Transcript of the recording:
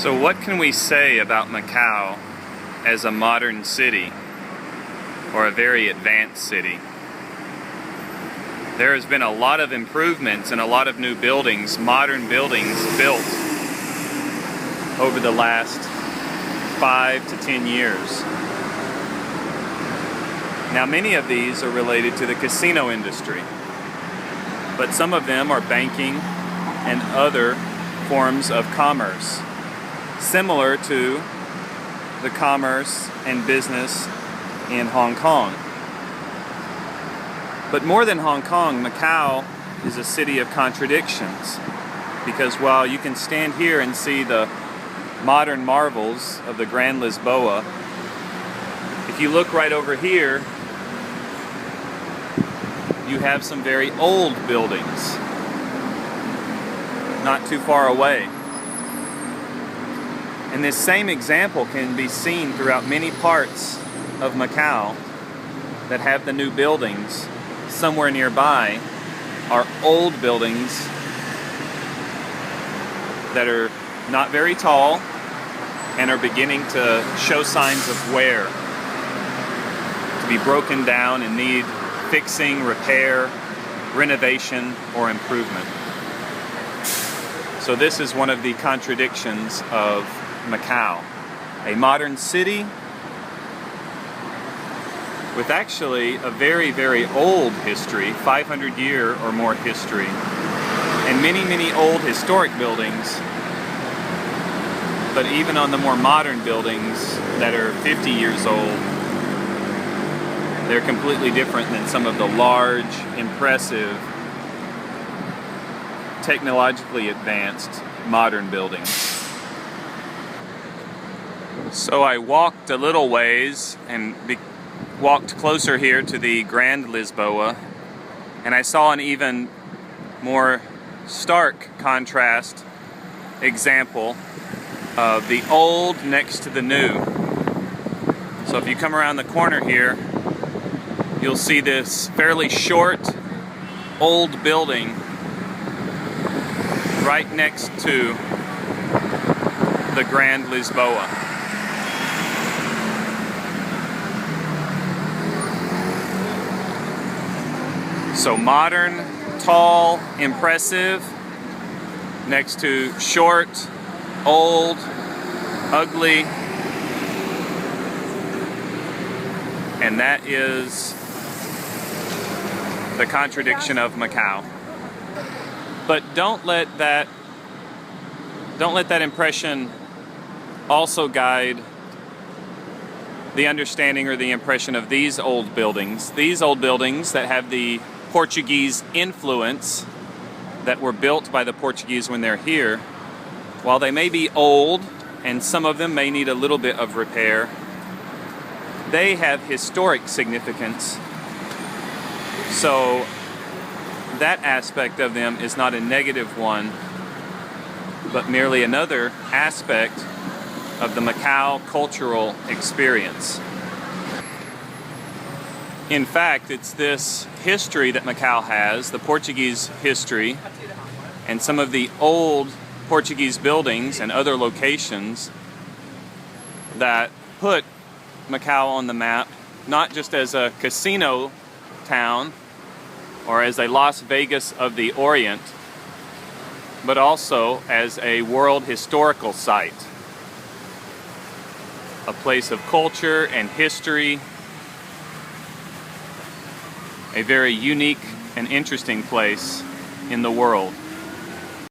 So what can we say about Macau as a modern city, or a very advanced city? There has been a lot of improvements and a lot of new buildings, modern buildings built over the last 5 to 10 years. Now many of these are related to the casino industry, but some of them are banking and other forms of commerce, similar to the commerce and business in Hong Kong. But more than Hong Kong, Macau is a city of contradictions, because while you can stand here and see the modern marvels of the Grand Lisboa, if you look right over here, you have some very old buildings not too far away. And this same example can be seen throughout many parts of Macau that have the new buildings. Somewhere nearby are old buildings that are not very tall and are beginning to show signs of wear, to be broken down and need fixing, repair, renovation, or improvement. So this is one of the contradictions of Macau, a modern city with actually a very, very old history, 500-year or more history, and many, many old historic buildings. But even on the more modern buildings that are 50 years old, they're completely different than some of the large, impressive, technologically advanced modern buildings. So I walked a little ways and walked closer here to the Grand Lisboa, and I saw an even more stark contrast example of the old next to the new. So if you come around the corner here, you'll see this fairly short old building right next to the Grand Lisboa. So modern, tall, impressive, next to short, old, ugly, and that is the contradiction of Macau. But don't let that impression also guide the understanding or the impression of these old buildings. These old buildings that have the Portuguese influence, that were built by the Portuguese when they're here, while they may be old and some of them may need a little bit of repair, they have historic significance. So that aspect of them is not a negative one, but merely another aspect of the Macau cultural experience. In fact, it's this history that Macau has, the Portuguese history, and some of the old Portuguese buildings and other locations that put Macau on the map, not just as a casino town or as a Las Vegas of the Orient, but also as a world historical site, a place of culture and history, a very unique and interesting place in the world.